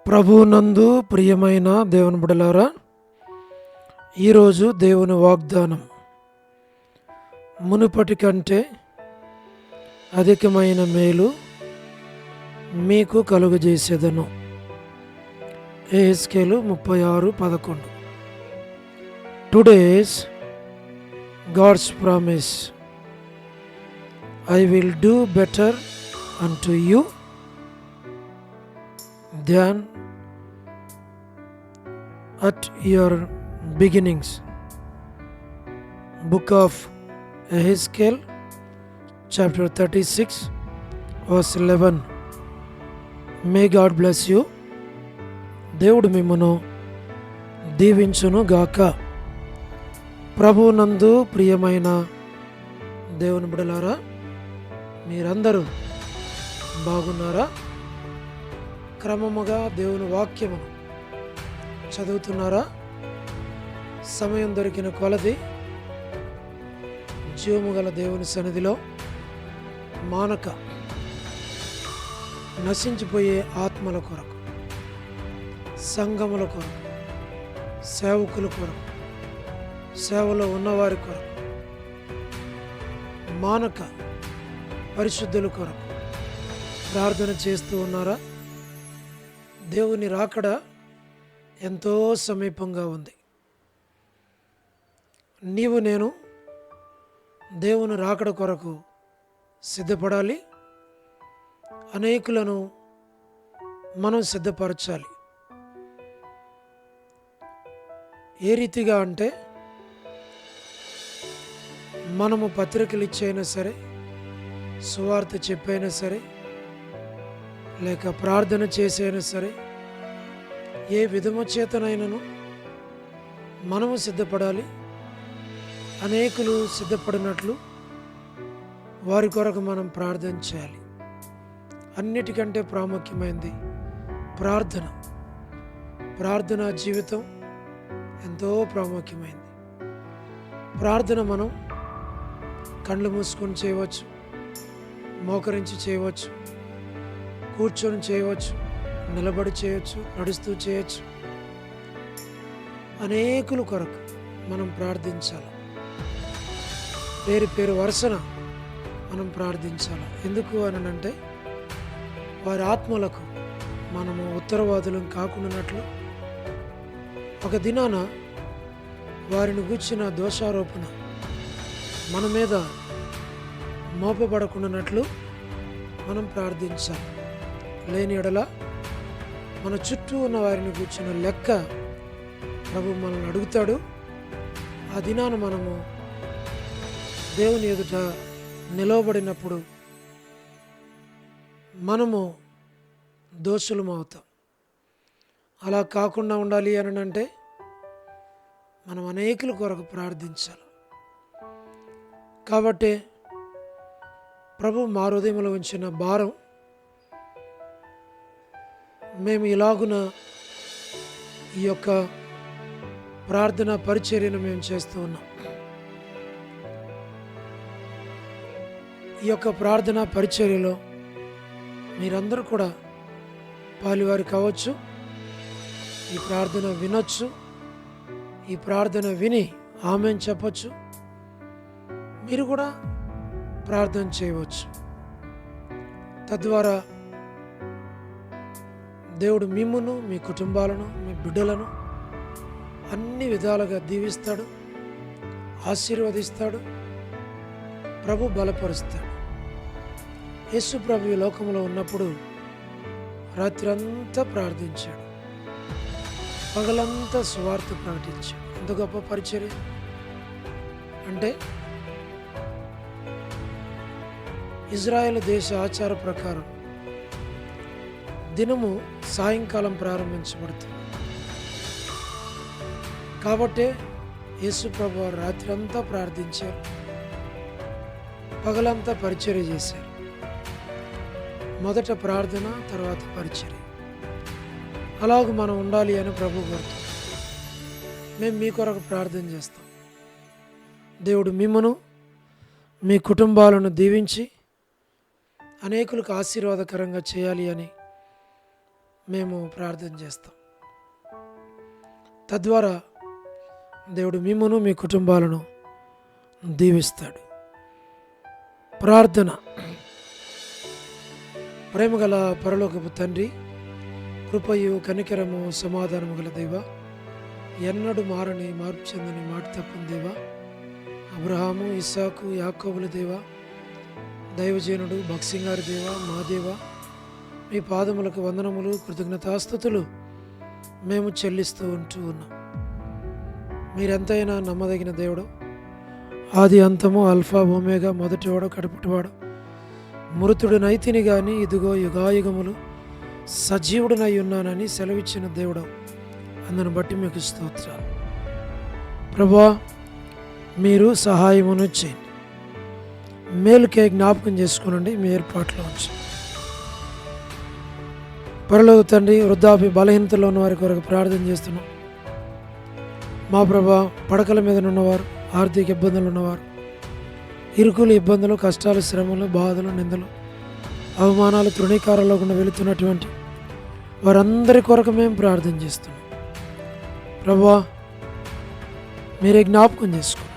ప్రభువునందు ప్రియమైన దేవుని బిడ్డలారా, ఈరోజు దేవుని వాగ్దానం, మునుపటి కంటే అధికమైన మేలు మీకు కలుగజేసేదను. యెహెజ్కేలు 36:11. Today's God's promise, I will do better unto you than at your beginnings. Book of Ezekiel, chapter 36, verse 11. May God bless you. దేవుడు మిమ్మును దీవించును గాక. ప్రభువునందు ప్రియమైన దేవుని బిడ్డలారా, మీరందరూ బాగున్నారా? క్రమముగా దేవుని వాక్యమును చదువుతున్నారా? సమయం దొరికిన కొలది జీవము గల దేవుని సన్నిధిలో మానక నశించిపోయే ఆత్మల కొరకు, సంఘముల కొరకు, సేవకుల కొరకు, సేవలో ఉన్నవారి కొరకు, మానక పరిశుద్ధుల కొరకు ప్రార్థన చేస్తూ ఉన్నారా? దేవుని రాకడ ఎంతో సమీపంగా ఉంది. నీవు నేను దేవుని రాకడ కొరకు సిద్ధపడాలి. అనేకులను మనం సిద్ధపరచాలి. ఏ రీతిగా అంటే, మనము పత్రికలు ఇచ్చైనా సరే, సువార్త చెప్పైనా సరే, లేక ప్రార్థన చేసైనా సరే, ఏ విధము చేతనైనను మనము సిద్ధపడాలి. అనేకులు సిద్ధపడినట్లు వారి కొరకు మనం ప్రార్థన చేయాలి. అన్నిటికంటే ప్రాముఖ్యమైనది ప్రార్థన. ప్రార్థనా జీవితం ఎంతో ప్రాముఖ్యమైనది. ప్రార్థన మనం కళ్ళు మూసుకొని చేయవచ్చు, మోకరించి చేయవచ్చు, కూర్చొని చేయవచ్చు, నిలబడి చేయవచ్చు, నడుస్తూ చేయవచ్చు. అనేకుల కొరకు మనం ప్రార్థించాలి. పేరు పేరు వరుసన మనం ప్రార్థించాలి. ఎందుకు అనంటే, వారి ఆత్మలకు మనము ఉత్తరవాదులం కాకుండానట్లు, ఒక దినాన వారిని గూర్చిన దోషారోపణ మన మీద మోపబడకుండానట్లు మనం ప్రార్థించాలి. లేని ఎడల మన చుట్టూ ఉన్న వారిని కూర్చున్న లెక్క ప్రభు మనల్ని అడుగుతాడు. ఆ దినాన మనము దేవుని ఎదుట నిలవబడినప్పుడు మనము దోషులము అవుతాం. అలా కాకుండా ఉండాలి అని అంటే, మనం అనేకుల కొరకు ప్రార్థించాలి. కాబట్టి ప్రభు మా హృదయంలో ఉంచిన భారం, మేము ఇలాగున ఈ యొక్క ప్రార్థన పరిచర్యను మేము చేస్తూ ఉన్నాం. ఈ యొక్క ప్రార్థన పరిచర్యలో మీరందరూ కూడా పాలువారు కావచ్చు. ఈ ప్రార్థన వినొచ్చు, ఈ ప్రార్థన విని ఆమేన్ చెప్పచ్చు. మీరు కూడా ప్రార్థన చేయవచ్చు. తద్వారా దేవుడు మిమ్మును, మీ కుటుంబాలను, మీ బిడ్డలను అన్ని విధాలుగా దీవిస్తాడు, ఆశీర్వదిస్తాడు, ప్రభు బలపరుస్తాడు. యేసు ప్రభు ఈ లోకంలో ఉన్నప్పుడు రాత్రి అంతా ప్రార్థించాడు, పగలంతా సువార్త ప్రకటించాడు. ఎంత గొప్ప పరిచర్య అంటే, ఇజ్రాయెల్ దేశ ఆచార ప్రకారం దినము సాయంకాలం ప్రారంభించబడుతుంది. కాబట్టే యేసు ప్రభు రాత్రి అంతా ప్రార్థించారు, పగలంతా పరిచర్య చేశారు. మొదట ప్రార్థన, తర్వాత పరిచర్య. అలాగ మనం ఉండాలి అని ప్రభు కోరుతాం. మేము మీ కొరకు ప్రార్థన చేస్తాం. దేవుడు మిమ్మును, మీ కుటుంబాలను దీవించి అనేకులకు ఆశీర్వాదకరంగా చేయాలి అని మేము ప్రార్థన చేస్తాం. తద్వారా దేవుడు మిమ్మును మీ కుటుంబాలను దీవిస్తాడు. ప్రార్థన. ప్రేమగల పరలోకపు తండ్రి, కృపయు కనికరము సమాధానము గల దేవ, ఎన్నడూ మారని మార్పు చెందని మాట తప్పని దేవ, అబ్రహాము ఇస్సాకు యాకోబుల దేవ, దైవజనుడు భక్సింగారి దేవ, మా దేవ, మీ పాదములకు వందనములు కృతజ్ఞతాస్తుతులు మేము చెల్లిస్తూ ఉన్నాం. మీరెంతైనా నమ్మదగిన దేవుడు, ఆది అంతము, అల్ఫా ఓమేగా, మొదటివాడు కడపటివాడు, మృతుడినైతిని గాని ఇదిగో యుగాయుగములు సజీవుడినై ఉన్నానని సెలవిచ్చిన దేవుడు, అందును బట్టి మీకు స్తోత్రాలు. ప్రభువా, మీరు సహాయమును చేయండి, మేలుకే జ్ఞాపకం చేసుకునండి, మీ ఏర్పాట్లో ఉంచి. పరలోక తండ్రి, వృద్ధాప్య బలహీనతలో ఉన్న వారి కొరకు ప్రార్థన చేస్తున్నాం. మా ప్రభా, పడకల మీద ఉన్నవారు, ఆర్థిక ఇబ్బందులు ఉన్నవారు, ఇరుకులు, ఇబ్బందులు, కష్టాలు, శ్రమలు, బాధలు, నిందలు, అవమానాలు, తృణీకారాల్లో గుండా వెళుతున్నటువంటి వారందరి కొరకు మేము ప్రార్థన చేస్తున్నాం. ప్రభువా, మీరే జ్ఞాపకం చేసుకోండి.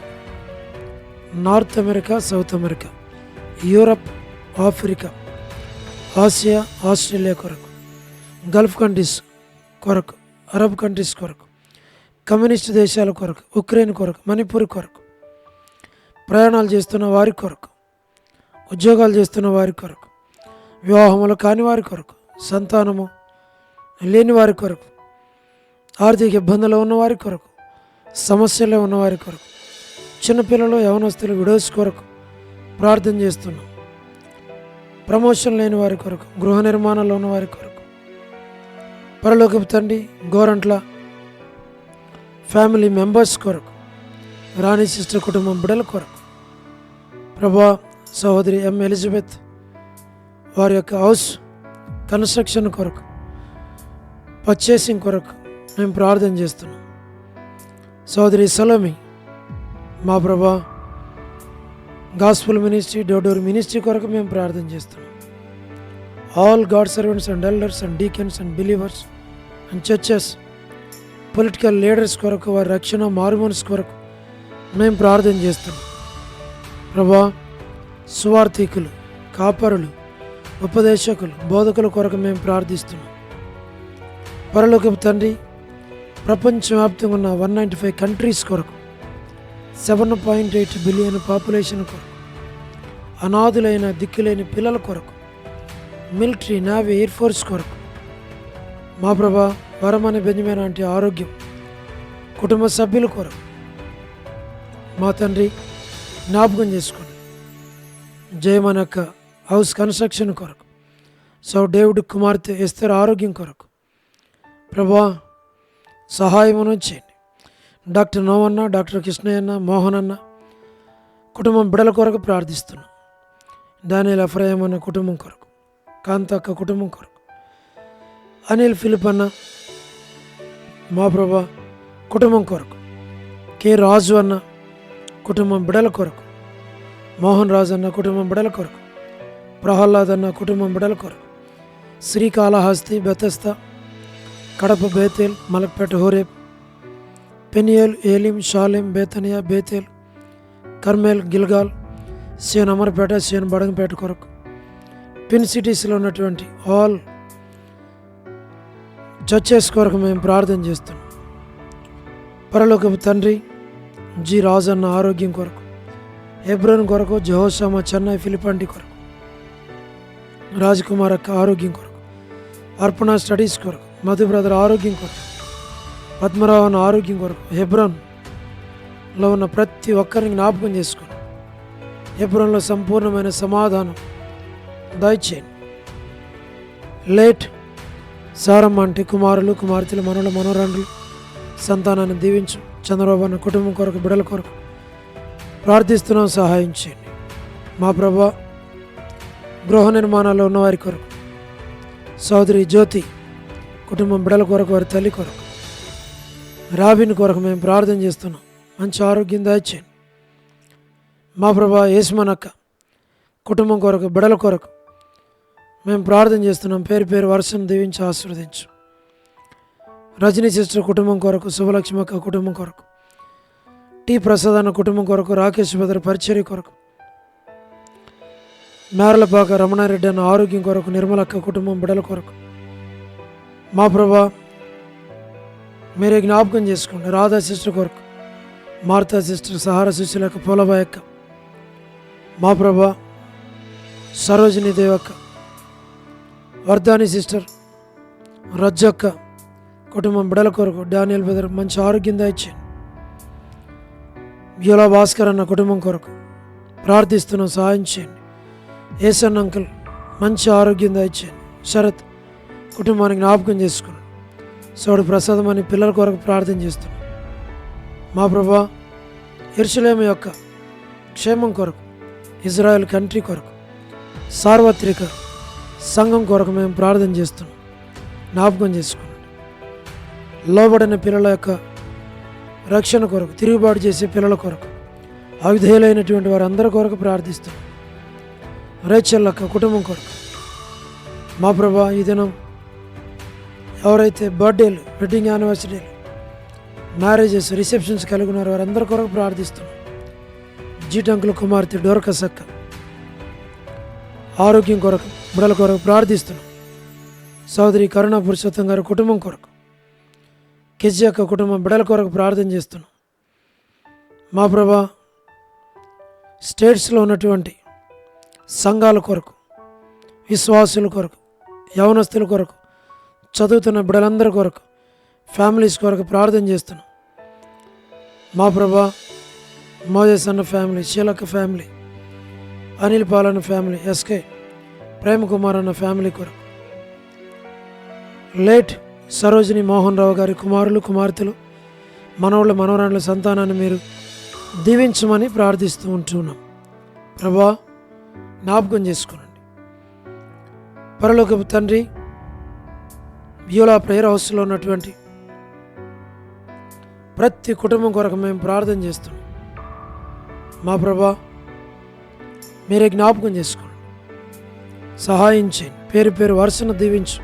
North America, south America, Europe, Africa, Asia, Australia కొరకు, గల్ఫ్ కంట్రీస్ కొరకు, అరబ్ కంట్రీస్ కొరకు, కమ్యూనిస్ట్ దేశాల కొరకు, ఉక్రెయిన్ కొరకు, మణిపూర్ కొరకు, ప్రయాణాలు చేస్తున్న వారి కొరకు, ఉద్యోగాలు చేస్తున్న వారి కొరకు, వివాహములు కాని వారి కొరకు, సంతానము లేని వారి కొరకు, ఆర్థిక ఇబ్బందులు ఉన్నవారి కొరకు, సమస్యలో ఉన్నవారి కొరకు, చిన్నపిల్లలు, యవనస్తులు, విడోస్ కొరకు ప్రార్థన చేస్తున్నాం. ప్రమోషన్ లేని వారి కొరకు, గృహ నిర్మాణంలో ఉన్న వారి కొరకు, పరలోకపు తండ్రి, గోరంట్ల ఫ్యామిలీ మెంబర్స్ కొరకు, రాణి సిస్టర్ కుటుంబం బిడ్డల కొరకు, ప్రభా, సహోదరి ఎం ఎలిజబెత్ వారి యొక్క హౌస్ కన్స్ట్రక్షన్ కొరకు, పర్చేసింగ్ కొరకు మేము ప్రార్థన చేస్తున్నాం. సహోదరి సలోమి, మా ప్రభా, గాస్పుల్ మినిస్ట్రీ, డోర్ మినిస్ట్రీ కొరకు మేము ప్రార్థన చేస్తున్నాం. All God servants and elders and deacons and believers and churches, political leaders కొరకు, వారి రక్షణ, మారుమనసు కొరకు మేము ప్రార్థన చేస్తున్నాం. ప్రభా, సువార్థికులు, కాపరులు, ఉపదేశకులు, బోధకుల కొరకు మేము ప్రార్థిస్తున్నాం. పరలోకపు తండ్రి, ప్రపంచవ్యాప్తంగా ఉన్న 195 కంట్రీస్ కొరకు, 7.8 బిలియన్ పాపులేషన్ కొరకు, అనాథులైన దిక్కులేని పిల్లల కొరకు, మిలిటరీ, నేవీ, ఎయిర్ ఫోర్స్ కొరకు, మా ప్రభా, వరమని బెంజమిన్ లాంటి ఆరోగ్యం, కుటుంబ సభ్యుల కొరకు మా తండ్రి జ్ఞాపకం చేసుకోండి. జయమన్ యొక్క హౌస్ కన్స్ట్రక్షన్ కొరకు, సో డేవిడ్ కుమార్తె ఎస్తర్ ఆరోగ్యం కొరకు ప్రభా సహాయమును చేయండి. డాక్టర్ నోవన్న, డాక్టర్ కృష్ణయ్యన్న, మోహన్ అన్న కుటుంబం బిడల కొరకు ప్రార్థిస్తున్నాం. దానియల్ ఎఫ్రాయిం అన్న కుటుంబం కొరకు, కాంతక్క కుటుంబం కొరకు, అనిల్ ఫిలిప్ అన్న మా ప్రభా కుటుంబం కొరకు, కె రాజు అన్న కుటుంబం బిడల కొరకు, మోహన్ రాజు అన్న కుటుంబం బిడల కొరకు, ప్రహ్లాద్ అన్న కుటుంబం బిడల కొరకు, Srikalahasti, Bethesda, Kadapa, Bethel, Malakpet, Horeb, Peniel, Elim, Shalem, Bethania, Bethel, Carmel, Gilgal, Zion Amberpet, Zion Badangpet కొరకు, పిన్ సిటీస్లో ఉన్నటువంటి ఆల్ చర్చెస్ కొరకు మేము ప్రార్థన చేస్తున్నాం. పరలోకపు తండ్రి, జి రాజన్న ఆరోగ్యం కొరకు, హెబ్రోన్ కొరకు, జహోషామా, చెన్నై, ఫిలిపంటి కొరకు, రాజ్కుమార్ అక్క ఆరోగ్యం కొరకు, అర్పణ స్టడీస్ కొరకు, మధు బ్రదర్ ఆరోగ్యం కొరకు, పద్మరావన్ ఆరోగ్యం కొరకు, హెబ్రోన్లో ఉన్న ప్రతి ఒక్కరిని జ్ఞాపకం చేసుకుని హెబ్రోన్లో సంపూర్ణమైన సమాధానం దయచేయండి. లేట్ సారమ్మ అంటే కుమారులు, కుమార్తెలు, మనవలు, మనవరాండ్రులు సంతానాన్ని దీవించు. చంద్రబాబు అన్న కుటుంబం కొరకు, బిడల కొరకు ప్రార్థిస్తున్నాం, సహాయం చేయండి. మా ప్రభా, గృహ నిర్మాణాల్లో ఉన్నవారి కొరకు, సోదరి జ్యోతి కుటుంబం బిడల కొరకు, వారి తల్లి కొరకు, రాబిన్ కొరకు మేము ప్రార్థన చేస్తున్నాం. మంచి ఆరోగ్యం దయచేయండి. మా ప్రభా, యేసుమనక్క కుటుంబం కొరకు, బిడల కొరకు, మేము ప్రార్థన చేస్తున్నాం. పేరు పేరు వర్షం దీవించి ఆశీర్వదించు. రజనీ సిస్టర్ కుటుంబం కొరకు, శుభలక్ష్మి అక్క కుటుంబం కొరకు, టి ప్రసాద్ అన్న కుటుంబం కొరకు, రాకేష్ బదర్ పరిచర్య కొరకు, మేరలపాక రమణారెడ్డి అన్న ఆరోగ్యం కొరకు, నిర్మలక్క కుటుంబం బిడల కొరకు మా ప్రభా మీరే జ్ఞాపకం చేసుకోండి. రాధా సిస్టర్ కొరకు, మార్తా సిస్టర్, సహార సుశీలక్క, పోలబాయక్క, మా ప్రభా సరోజిని దేవక్క, వర్ధాని సిస్టర్, రజ్జక్క కుటుంబం బిడల కొరకు, డానియల్ బెదర్ మంచి ఆరోగ్యం దయచేయండి. యోలా భాస్కర్ అన్న కుటుంబం కొరకు ప్రార్థిస్తున్నాం, సహాయం చేయండి. ఏసన్ అంకుల్ మంచి ఆరోగ్యం దయచేయండి. శరత్ కుటుంబానికి జ్ఞాపకం చేసుకున్నాం. సోడు ప్రసాదం అని పిల్లల కొరకు ప్రార్థన చేస్తున్నాం. మా ప్రభా యెరూషలేము యొక్క క్షేమం కొరకు, ఇజ్రాయెల్ కంట్రీ కొరకు, సార్వత్రిక సంఘం కొరకు మేము ప్రార్థన చేస్తున్నాం. జ్ఞాపకం చేసుకోండి. లోబడిన పిల్లల యొక్క రక్షణ కొరకు, తిరుగుబాటు చేసే పిల్లల కొరకు, అవిధేయులైనటువంటి వారందరి కొరకు ప్రార్థిస్తున్నాం. రేచల్ అక్క కుటుంబం కొరకు మా ప్రభా ఈ దినం ఎవరైతే బర్త్డేలు, వెడ్డింగ్ యానివర్సరీలు, మ్యారేజెస్, రిసెప్షన్స్ కలిగి ఉన్నారో వారందరి కొరకు ప్రార్థిస్తున్నాం. జీటంకుల కుమార్తె డోర్కస్ అక్క ఆరోగ్యం కొరకు, బిడల కొరకు ప్రార్థిస్తున్నాం. సోదరి కరుణా పురుషోత్తం గారి కుటుంబం కొరకు, కెజి అక్క కుటుంబం బిడల కొరకు ప్రార్థన చేస్తున్నాం. మా ప్రభా స్టేట్స్లో ఉన్నటువంటి సంఘాల కొరకు, విశ్వాసుల కొరకు, యవనస్తుల కొరకు, చదువుతున్న బిడ్డలందరి కొరకు, ఫ్యామిలీస్ కొరకు ప్రార్థన చేస్తున్నాం. మా ప్రభా మోజెస్ అన్న ఫ్యామిలీ, శీలక్క ఫ్యామిలీ, అనిల్ పాల్ అన్న ఫ్యామిలీ, ఎస్కే ప్రేమకుమార్ అన్న ఫ్యామిలీ కొరకు, లేట్ సరోజిని మోహన్ రావు గారి కుమారులు, కుమార్తెలు, మనవళ్ళ మనవరాళ్ళ సంతానాన్ని మీరు దీవించమని ప్రార్థిస్తూ ఉంటున్నాం. ప్రభా జ్ఞాపకం చేసుకోనండి. పరలోకపు తండ్రి, వ్యూలా ప్రేయర్ హౌస్లో ఉన్నటువంటి ప్రతి కుటుంబం కొరకు మేము ప్రార్థన చేస్తున్నాం. మా ప్రభా మీరే జ్ఞాపకం చేసుకోండి, సహాయం చేయండి. పేరు పేరు వరుసను దీవించు.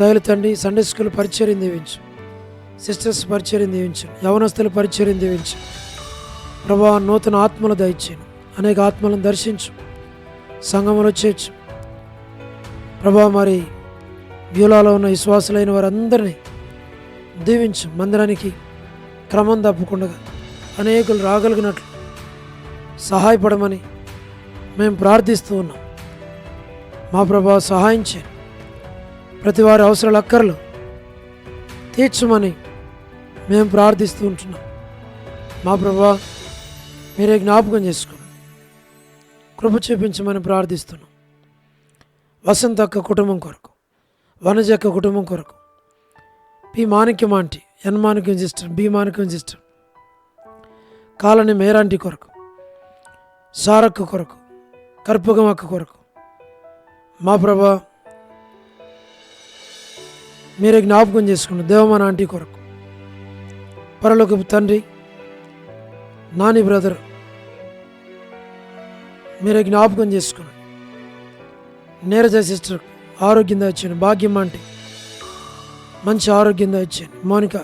దయలు తండ్రి సండే స్కూల్ పరిచర్యం దీవించు, సిస్టర్స్ పరిచర్యం దీవించు, యవనస్తుల పరిచర్యం దీవించు. ప్రభా నూతన ఆత్మలు దయచేయండి. అనేక ఆత్మలను దర్శించు, సంఘములో చేర్చు. ప్రభా మరి వ్యూలాలో ఉన్న విశ్వాసులైన వారందరినీ దీవించు. మందిరానికి క్రమం తప్పకుండా అనేకులు రాగలిగినట్లు సహాయపడమని మేము ప్రార్థిస్తూ ఉన్నాం. మా ప్రభా సహాయం చేయండి. ప్రతి వారి అవసరాల అక్కర్లు తీర్చమని మేము ప్రార్థిస్తూ ఉంటున్నాం. మా ప్రభా మీరే జ్ఞాపకం చేసుకోండి, కృప చూపించమని ప్రార్థిస్తున్నాం. వసంత అక్క కుటుంబం కొరకు, వనజ అక్క కుటుంబం కొరకు, పి మాణిక్యం ఆంటీ, ఎన్ మాణిక్యం సిస్టర్, బి మాణిక్యం సిస్టర్, కాలనీ మేరాంటి కొరకు, సారక్క కొరకు, కర్పగం అక్క కొరకు, మా ప్రభా మీరే జ్ఞాపకం చేసుకున్న దేవమాన ఆంటీ కొరకు, పరలోకపు తండ్రి నాని బ్రదర్ మీరే జ్ఞాపకం చేసుకుని, నీరజ సిస్టర్ ఆరోగ్యం దయచేయండి. భాగ్యం ఆంటీ మంచి ఆరోగ్యం దయచేయండి. మోనిక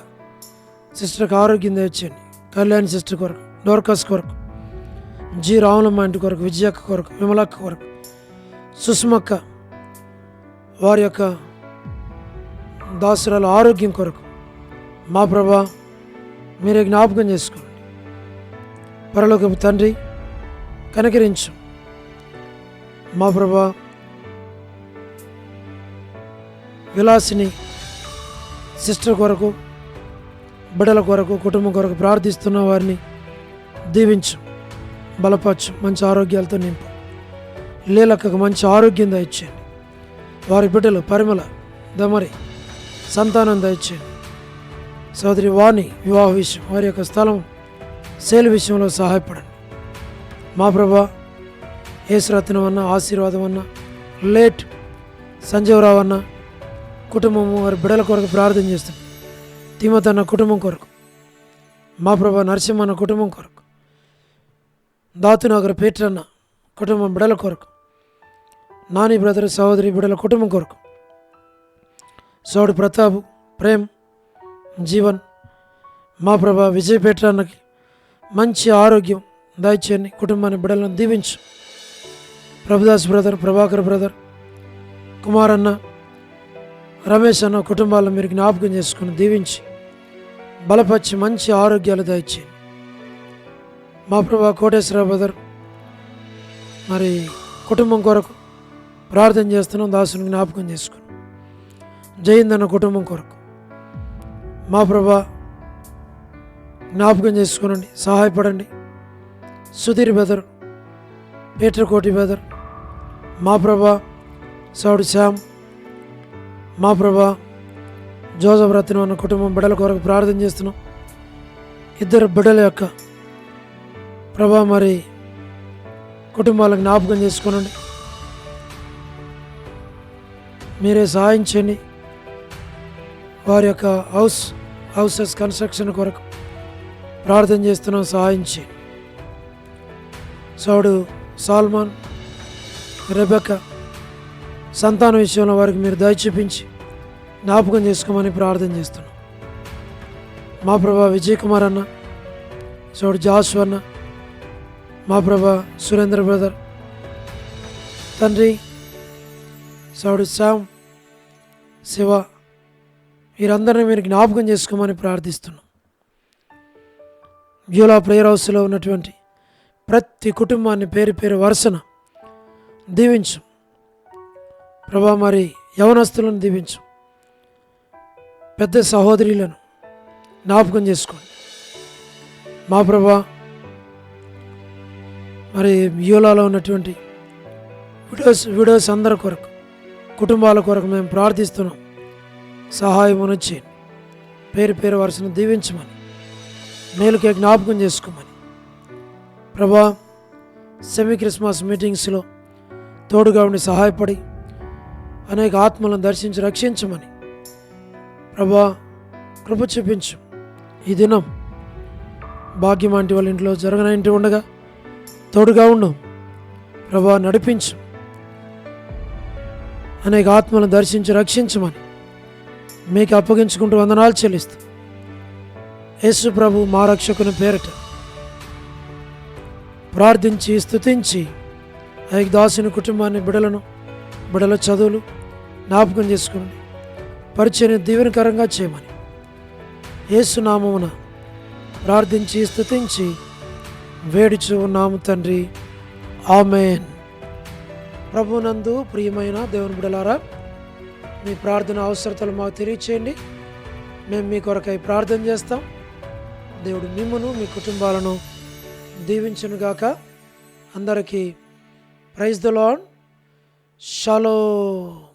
సిస్టర్కి ఆరోగ్యం దయచేయండి. కళ్యాణ్ సిస్టర్ కొరకు, డోర్కస్ కొరకు, జి రాములమ్మ ఆంటీ కొరకు, విజయక్క కొరకు, విమలక్క కొరకు, సుష్మక్క వారి యొక్క దాసురాల ఆరోగ్యం కొరకు మా ప్రభా మీరే జ్ఞాపకం చేసుకోండి. పరలోకపు తండ్రి కనికరించు. మా ప్రభా విలాసిని సిస్టర్ కొరకు, బిడ్డల కొరకు, కుటుంబం కొరకు ప్రార్థిస్తున్న వారిని దీవించు, బలపరచు, మంచి ఆరోగ్యాలతో నింపు. లీలక్కకు మంచి ఆరోగ్యం దయచేయండి. వారి బిడ్డలు పరిమళ, దమరి సంతానం దయచేయండి. సోదరి వాణి వివాహ విషయం, వారి యొక్క స్థలం సేల్ విషయంలో సహాయపడండి. మా ప్రభా యేసురత్నం అన్న, ఆశీర్వాదం అన్న, లేట్ సంజీవరావు అన్న కుటుంబము, వారి బిడ్డల కొరకు ప్రార్థన చేస్తాం. తిమోతి అన్న కుటుంబం కొరకు, మా ప్రభా నరసింహ అన్న కుటుంబం కొరకు, దాతునగర్ పీటర్ అన్న కుటుంబం బిడ్డల కొరకు, నాని బ్రదర్ సహోదరి బిడ్డల కుటుంబం కొరకు, సోడు ప్రతాప్, ప్రేమ్, జీవన్, మా ప్రభా విజయపేట అన్నకి మంచి ఆరోగ్యం దయచేయండి. కుటుంబాన్ని బిడ్డలను దీవించు. ప్రభుదాస్ బ్రదర్, ప్రభాకర్ బ్రదర్, కుమార్ అన్న, రమేష్ అన్న కుటుంబాలను మీరు జ్ఞాపకం చేసుకుని దీవించి బలపరిచి మంచి ఆరోగ్యాలు దయచేయండి. మా ప్రభా కోటేశ్వర బ్రదర్ మరి కుటుంబం కొరకు ప్రార్థన చేస్తున్నాం. దాసుని జ్ఞాపకం చేసుకుని జయిందన్న కుటుంబం కొరకు మా ప్రభా జ్ఞాపకం చేసుకునండి, సహాయపడండి. సుధీర్ బ్రదర్, పీటర్ కోటి బ్రదర్, మా ప్రభా సౌడి శ్యామ్, మా ప్రభా జోసఫ్ రత్నం అన్న కుటుంబం బిడ్డల కొరకు ప్రార్థన చేస్తున్నాం. ఇద్దరు బిడ్డల యొక్క ప్రభా మరి కుటుంబాలకు జ్ఞాపకం చేసుకునండి, మీరే సహాయం చేయండి. వారి యొక్క హౌసెస్ కన్స్ట్రక్షన్ కొరకు ప్రార్థన చేస్తున్నాం, సహాయం చేయండి. సౌడు సాల్మాన్, రెబెక్క సంతాన విషయంలో వారికి మీరు దయ చూపించి జ్ఞాపకం చేసుకోమని ప్రార్థన చేస్తున్నాం. మా ప్రభా విజయ్ కుమార్ అన్న, సౌడు జాషు అన్న, మా ప్రభా సురేంద్ర బ్రదర్ తండ్రి, సౌడు శ్యామ్, శివ వీరందరినీ మీరు జ్ఞాపకం చేసుకోమని ప్రార్థిస్తున్నాం. బ్యూలా ప్రేయర్ హౌస్లో ఉన్నటువంటి ప్రతి కుటుంబాన్ని పేరు పేరు వరుసన దీవించు ప్రభా. మరి యవనస్తులను దీవించు, పెద్ద సహోదరులను జ్ఞాపకం చేసుకోండి మా ప్రభా. మరి బ్యూలాలో ఉన్నటువంటి విడోస్ అందరి కొరకు, కుటుంబాల కొరకు మేము ప్రార్థిస్తున్నాం, సహాయం చేయండి. పేరు పేరు వరుసను దీవించమని, మేలుకే జ్ఞాపకం చేసుకోమని ప్రభా. సెమీ క్రిస్మస్ మీటింగ్స్లో తోడుగా ఉండి సహాయపడి అనేక ఆత్మలను దర్శించి రక్షించమని ప్రభా కృప చూపించు. ఈ దినం భాగ్యం వంటి వాళ్ళ ఇంట్లో జరగనంటి ఉండగా తోడుగా ఉండు ప్రభా, నడిపించు. అనేక ఆత్మలను దర్శించి రక్షించమని మీకు అప్పగించుకుంటూ వందనాలు చెల్లిస్తూ యేసు ప్రభు మా రక్షకుని పేరట ప్రార్థించి స్తుతించి ఐదు దాసుని కుటుంబాన్ని, బిడల చదువులు జ్ఞాపకం చేసుకోండి, పరిచయం దీవెనకరంగా చేయమని యేసు నామమున ప్రార్థించి స్తుతించి వేడుచు ఉన్నాము తండ్రి, ఆమేన్. ప్రభునందు ప్రియమైన దేవుని బిడలారా, మీ ప్రార్థన అవసరతలు మాకు తెలియచేయండి, మేము మీ కొరకై ప్రార్థన చేస్తాం. దేవుడు మిమ్మును మీ కుటుంబాలను దీవించునుగాక. అందరికీ ప్రైజ్ ద లార్డ్. షాలోమ్.